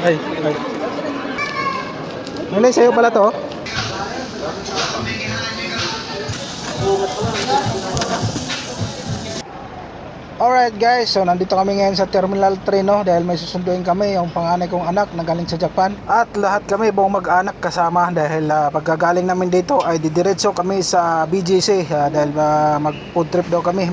Ay, ay. Malay, sa'yo pala to. Alright guys, so nandito kami ngayon sa Terminal 3 no, dahil may susunduin kami yung panganay kong anak na galing sa Japan. At lahat kami buong mag-anak kasama dahil pagkagaling namin dito ay didiretso kami sa BGC dahil mag food trip daw kami,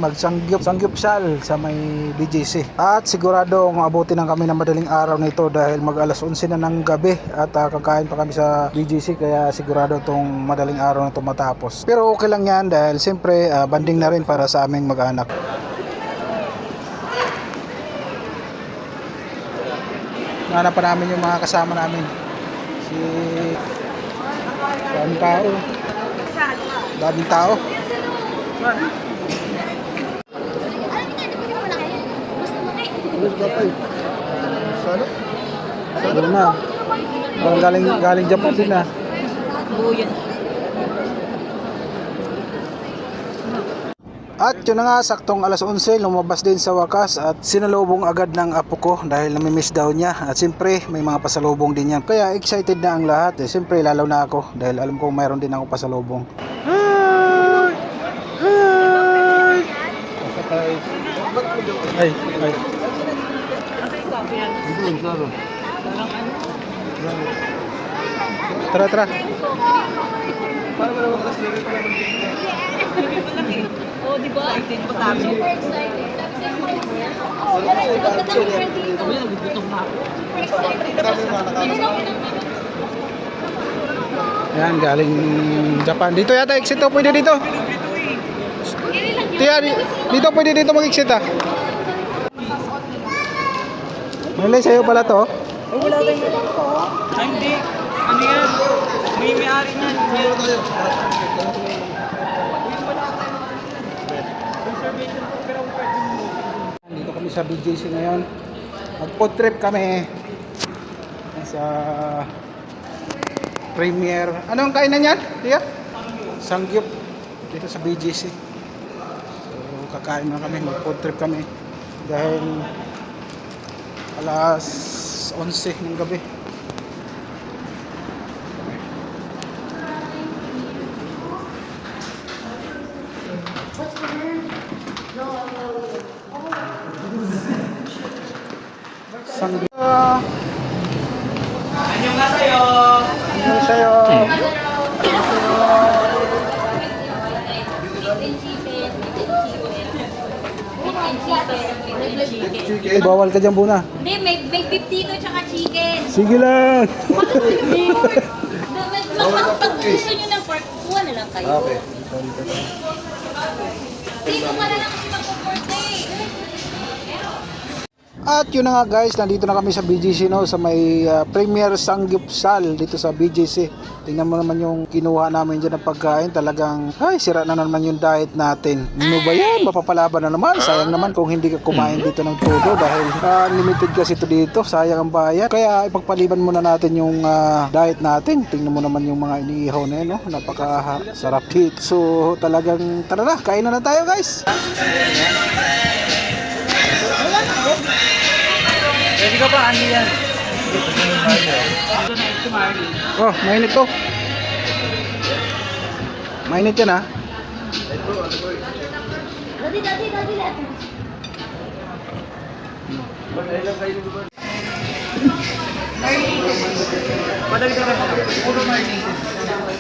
Sangyupsal sa may BGC. At siguradong abutin ng kami ng madaling araw nito dahil mag alas 11 na ng gabi at kakain pa kami sa BGC, kaya sigurado itong madaling araw na ito matapos. Pero okay lang yan dahil siyempre banding na rin para sa aming mag-anak. Hanap pa namin yung mga kasama namin. Si daming tao. Daming tao. Ano na? Parang galing Japan din na. At yun na nga, saktong alas 11 lumabas din sa wakas at sinalubong agad ng apo ko dahil namimiss daw niya. At siyempre may mga pasalubong din yan, kaya excited na ang lahat. Siyempre lalaw na ako dahil alam ko mayroon din ako pasalubong. Hi! Hi! Ay! Ay! Tara, tara. Oh, di ba? Super excited. Yan, galing Japan. Dito yata exit to, pwede dito. Tiya, dito pwede dito mag-exit ah. Malay, sa'yo pala to. Ay, wala tayong ito. Ay, hindi. Ano yan? May-ari niyan. Dito kami sa BGC ngayon. Mag-food trip kami sa Premier. Anong kainan yan? Tiya? Sangyup. Dito sa BGC. So, kakain na kami. Mag-food trip kami. Dahil alas 11 ng gabi. Sangyup. Anyong nga sa'yo. Ano sa'yo? Eh, bawal ka dyan, Buna. Hindi, may 50 ko tsaka chicken. Sige lang. Pag gusto nyo ng pork, kuha na lang kayo. Okay. Dito ka na lang kasi mag-pork eh. At yun na nga guys, nandito na kami sa BGC no, sa may Premier Sangyupsal dito sa BGC. Tingnan mo naman yung kinuha namin dyan ng pagkain. Talagang, ay, sira na naman yung diet natin. Ano ba yan? Mapapalaban na naman. Sayang naman kung hindi ka kumain dito ng todo dahil limited kasi ito dito. Sayang ang bayad. Kaya ipagpaliban muna natin yung diet natin. Tingnan mo naman yung mga iniihaw na yun, no? Napakasarap dito. So talagang, tara na, kain na tayo guys. Pwede ka pa, ano yan? Ito na ito, Marley. Oh, mainit to. Mainit yan ha. Dati. Madali ka na. Puro Marley.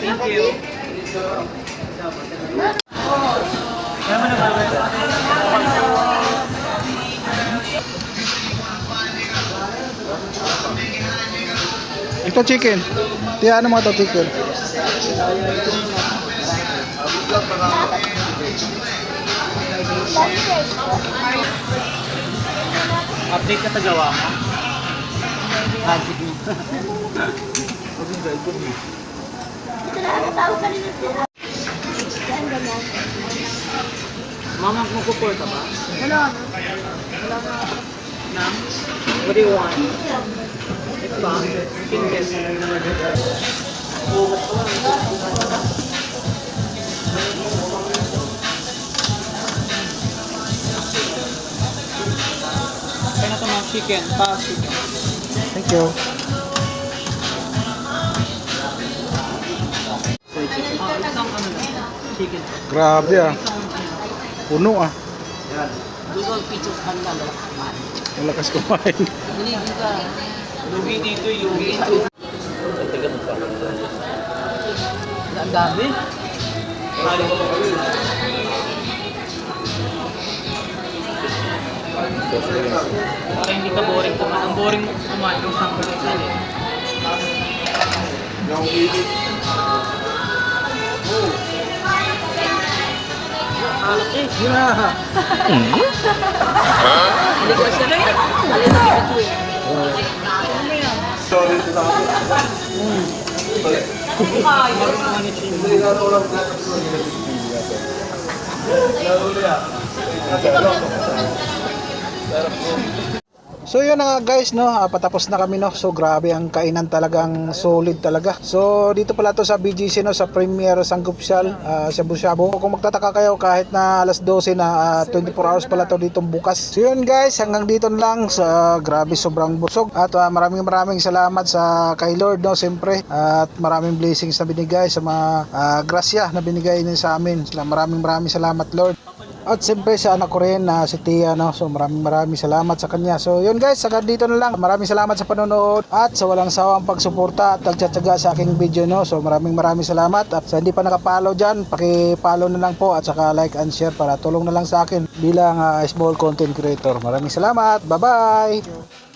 Thank you. Kaya mo na ba? Ito chicken. Tiya, ano mga to chicken? Update ka tagawa mo? Sige mo. Mama, magpuport ka ba? Wala. Nam? What do you want? Ito ba? Chicken. Kaya na ito mga chicken. Chicken. Thank you. Isang ano lang. Chicken. Grabe ah. Puno ah. Google Pictures ang lalak. Malakas kumain. Binigyan ka. Lugi dito, lugi. Ang dami. Para hindi ka boring kumain. Ang boring mo kumain yung sample sa eh. Alak eh. Hindi ko siya na yun. So yun na nga guys no, patapos na kami no. So grabe ang kainan, talagang solid talaga. So dito pala to sa BGC no, sa Premier Sanggupsyal, Shabu-Shabu. Kung magtataka kayo, kahit na alas 12 na, 24 hours pala to dito bukas. So yun guys, hanggang dito na lang. Sa grabe, sobrang busog. At maraming salamat sa kay Lord no, siyempre. At maraming blessings na binigay sa mga grasya na binigay niya sa amin. Maraming salamat Lord. At siyempre sa anak ko rin na si Tia no. So maraming salamat sa kanya. So yun guys, hanggang dito na lang. Maraming salamat sa panonood at sa walang sawang pagsuporta at pagtsatsaga sa aking video no. So maraming salamat. At sa hindi pa nakapollow dyan, paki-follow na lang po at saka like and share para tulong na lang sa akin bilang small content creator. Maraming salamat. Bye bye.